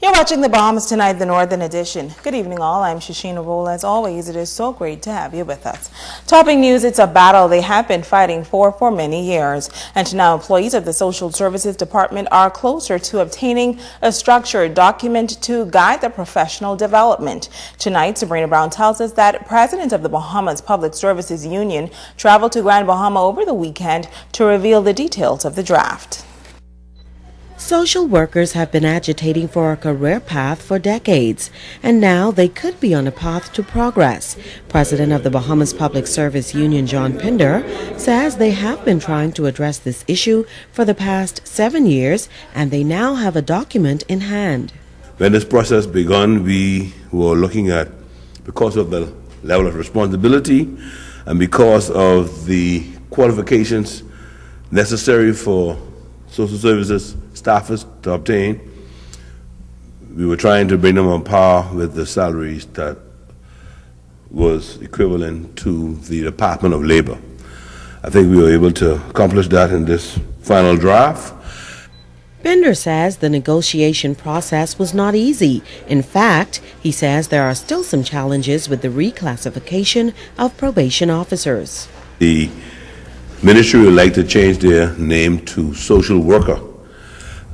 You're watching the Bahamas Tonight, the Northern Edition. Good evening, all. I'm Shasheena. Rolle. As always, it is so great to have you with us. Topping news, it's a battle they have been fighting for many years. And now employees of the Social Services Department are closer to obtaining a structured document to guide their professional development. Tonight, Sabrina Brown tells us that President of the Bahamas Public Services Union traveled to Grand Bahama over the weekend to reveal the details of the draft. Social workers have been agitating for a career path for decades, and now they could be on a path to progress. President of the Bahamas Public Service Union, John Pinder, says they have been trying to address this issue for the past 7 years, and they now have a document in hand. When this process began, we were looking at, because of the level of responsibility and because of the qualifications necessary for social services staffers to obtain, we were trying to bring them on par with the salaries that was equivalent to the Department of Labor. I think we were able to accomplish that in this final draft. Pinder says the negotiation process was not easy. In fact, he says there are still some challenges with the reclassification of probation officers. The ministry would like to change their name to social worker.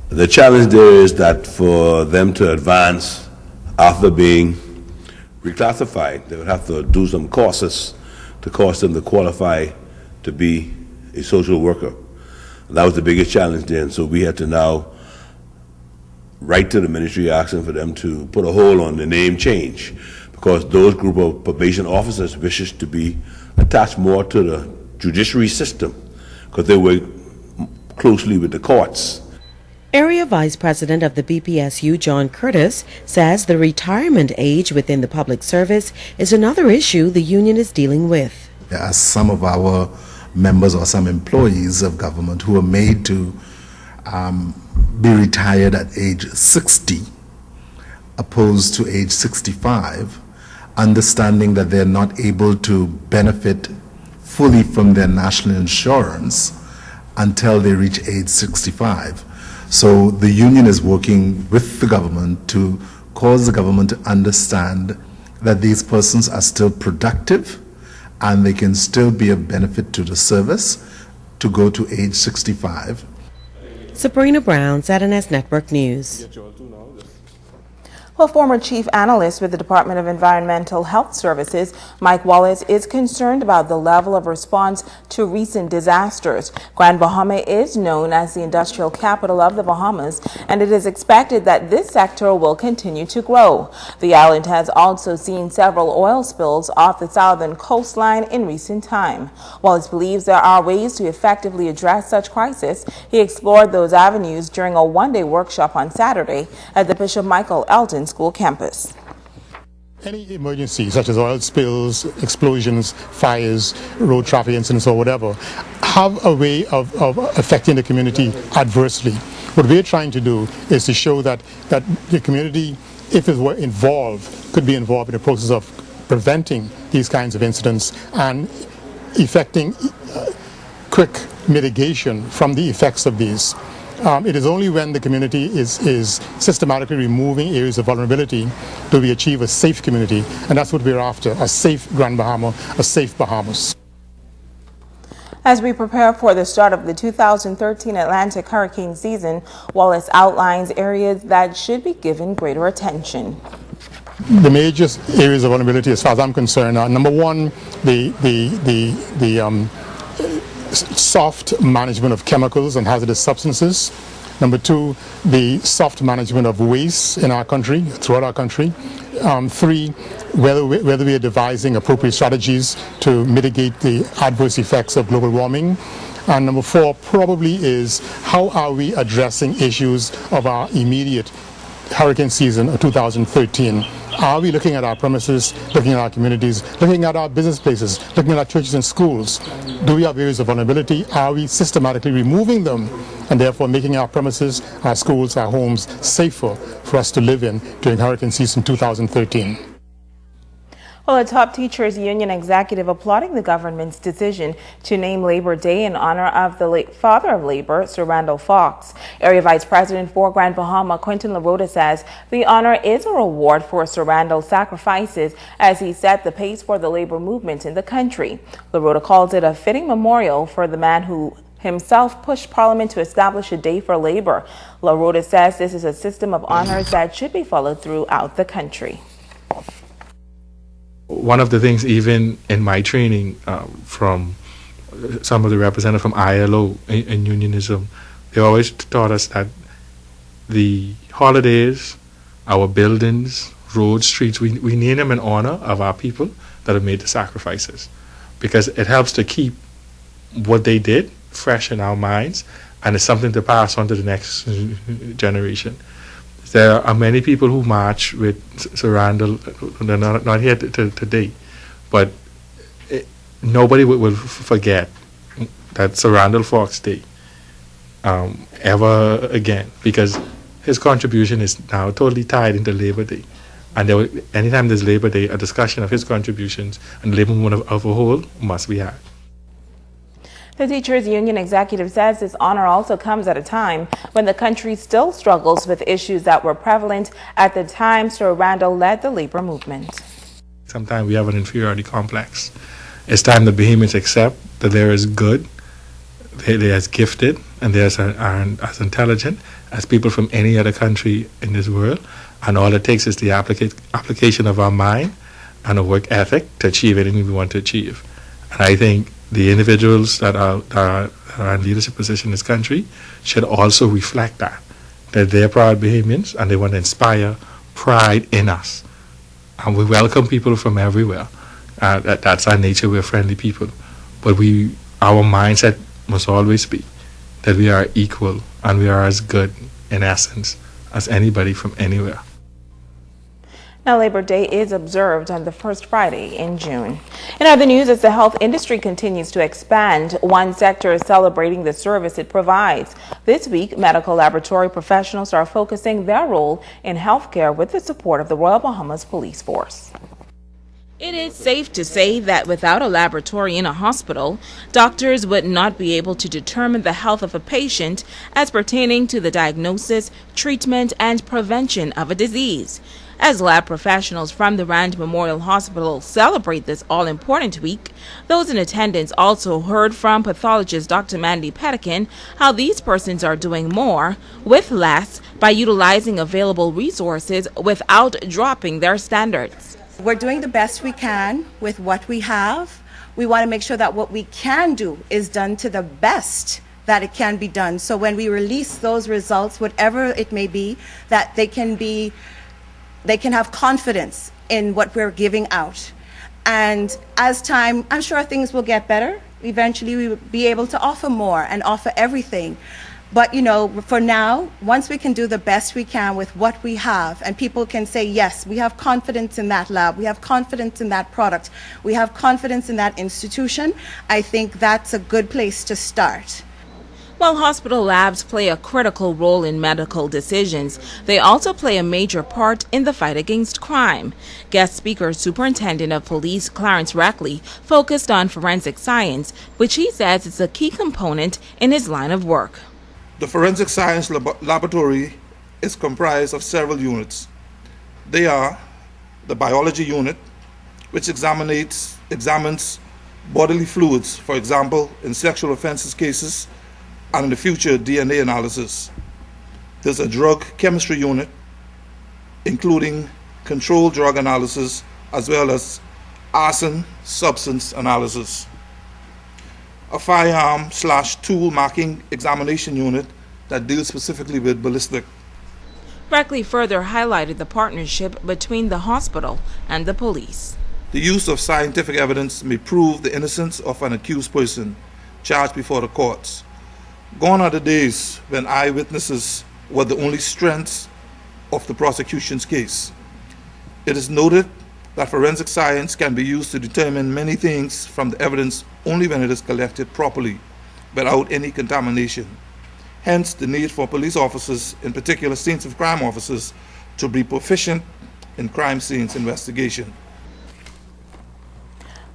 The challenge there is that for them to advance after being reclassified, they would have to do some courses to cause them to qualify to be a social worker. And that was the biggest challenge there, and so we had to now write to the ministry asking for them to put a hold on the name change, because those group of probation officers wishes to be attached more to the judiciary system because they work closely with the courts. Area Vice President of the BPSU, John Curtis, says the retirement age within the public service is another issue the union is dealing with. There are some of our members or some employees of government who are made to be retired at age 60 opposed to age 65, understanding that they're not able to benefit fully from their national insurance until they reach age 65. So the union is working with the government to cause the government to understand that these persons are still productive and they can still be of benefit to the service to go to age 65. Sabrina Brown, ZNS Network News. Well, former chief analyst with the Department of Environmental Health Services, Mike Wallace, is concerned about the level of response to recent disasters. Grand Bahama is known as the industrial capital of the Bahamas, and it is expected that this sector will continue to grow. The island has also seen several oil spills off the southern coastline in recent time. Wallace believes there are ways to effectively address such crisis. He explored those avenues during a one-day workshop on Saturday at the Bishop Michael Elton School campus. Any emergency, such as oil spills, explosions, fires, road traffic incidents, or whatever, have a way of affecting the community adversely. What we're trying to do is to show that the community, if it were involved, could be involved in the process of preventing these kinds of incidents and effecting quick mitigation from the effects of these. It is only when the community is systematically removing areas of vulnerability do we achieve a safe community, and that's what we're after, a safe Grand Bahama, a safe Bahamas. As we prepare for the start of the 2013 Atlantic hurricane season, Wallace outlines areas that should be given greater attention. The major areas of vulnerability, as far as I'm concerned, are number one, the soft management of chemicals and hazardous substances. Number two, the soft management of waste in our country, throughout our country. Three, whether we are devising appropriate strategies to mitigate the adverse effects of global warming. And number four probably is how are we addressing issues of our immediate hurricane season of 2013. Are we looking at our premises, looking at our communities, looking at our business places, looking at our churches and schools? Do we have areas of vulnerability? Are we systematically removing them and therefore making our premises, our schools, our homes safer for us to live in during hurricane season 2013? Well, a top teachers union executive applauding the government's decision to name Labor Day in honor of the late father of labor, Sir Randall Fox. Area Vice President for Grand Bahama, Quentin Rolle, says the honor is a reward for Sir Randall's sacrifices as he set the pace for the labor movement in the country. Rolle calls it a fitting memorial for the man who himself pushed Parliament to establish a day for labor. Rolle says this is a system of honors that should be followed throughout the country. One of the things, even in my training from some of the representatives from ILO in unionism, they always taught us that the holidays, our buildings, roads, streets, we name them in honor of our people that have made the sacrifices, because it helps to keep what they did fresh in our minds, and it's something to pass on to the next generation. There are many people who march with Sir Randall. They're not here today, but nobody will forget that Sir Randall Fox Day ever again, because his contribution is now totally tied into Labor Day. And anytime there's Labor Day, a discussion of his contributions and the labor movement of a whole must be had. The teachers union executive says this honor also comes at a time when the country still struggles with issues that were prevalent at the time Sir Randall led the labor movement. Sometimes we have an inferiority complex. It's time the Bahamians accept that they're as good, they're as gifted, and they're as intelligent as people from any other country in this world. And all it takes is the application of our mind and a work ethic to achieve anything we want to achieve. And I think the individuals that are in leadership position in this country should also reflect that they're proud Bahamians and they want to inspire pride in us. And we welcome people from everywhere. That's our nature. We're friendly people. But our mindset must always be that we are equal and we are as good, in essence, as anybody from anywhere. Now, Labor Day is observed on the first Friday in June. In other news, as the health industry continues to expand, one sector is celebrating the service it provides. This week, medical laboratory professionals are focusing their role in healthcare with the support of the Royal Bahamas Police Force. It is safe to say that without a laboratory in a hospital, doctors would not be able to determine the health of a patient as pertaining to the diagnosis, treatment, and prevention of a disease. As lab professionals from the Rand Memorial Hospital celebrate this all-important week, those in attendance also heard from pathologist Dr. Mandy Pettikin how these persons are doing more with less by utilizing available resources without dropping their standards. We're doing the best we can with what we have. We want to make sure that what we can do is done to the best that it can be done. So when we release those results, whatever it may be, that they can have confidence in what we're giving out. And as time, I'm sure things will get better. Eventually we will be able to offer more and offer everything. But for now, once we can do the best we can with what we have, and people can say, yes, we have confidence in that lab, we have confidence in that product, we have confidence in that institution, I think that's a good place to start. While hospital labs play a critical role in medical decisions, they also play a major part in the fight against crime. Guest speaker Superintendent of Police Clarence Rackley focused on forensic science, which he says is a key component in his line of work. The Forensic Science Laboratory is comprised of several units. They are the Biology Unit, which examines bodily fluids, for example, in sexual offenses cases, and in the future, DNA analysis. There's a Drug Chemistry Unit, including controlled drug analysis, as well as arson substance analysis. A firearm/tool marking examination unit that deals specifically with ballistic. Rackley further highlighted the partnership between the hospital and the police. The use of scientific evidence may prove the innocence of an accused person charged before the courts. Gone are the days when eyewitnesses were the only strengths of the prosecution's case. It is noted that forensic science can be used to determine many things from the evidence only when it is collected properly, without any contamination. Hence, the need for police officers, in particular scenes of crime officers, to be proficient in crime scenes investigation.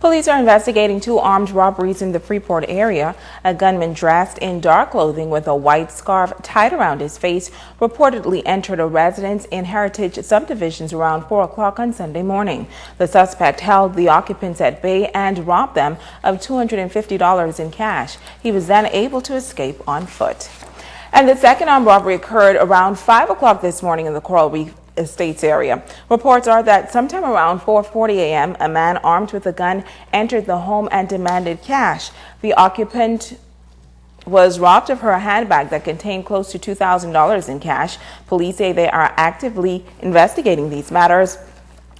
Police are investigating 2 armed robberies in the Freeport area. A gunman dressed in dark clothing with a white scarf tied around his face reportedly entered a residence in Heritage subdivisions around 4 o'clock on Sunday morning. The suspect held the occupants at bay and robbed them of $250 in cash. He was then able to escape on foot. And the second armed robbery occurred around 5 o'clock this morning in the Coral Reef Estates area. Reports are that sometime around 4:40 a.m. a man armed with a gun entered the home and demanded cash. The occupant was robbed of her handbag that contained close to $2,000 in cash. Police say they are actively investigating these matters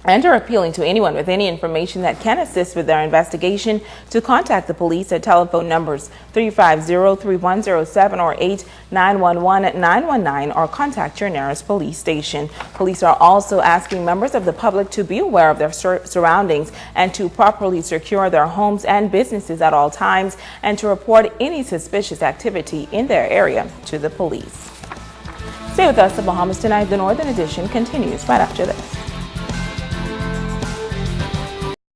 and are appealing to anyone with any information that can assist with their investigation to contact the police at telephone numbers 350-3107 or 8-911-919 or contact your nearest police station. Police are also asking members of the public to be aware of their surroundings and to properly secure their homes and businesses at all times and to report any suspicious activity in their area to the police. Stay with us. The Bahamas Tonight, the Northern Edition continues right after this.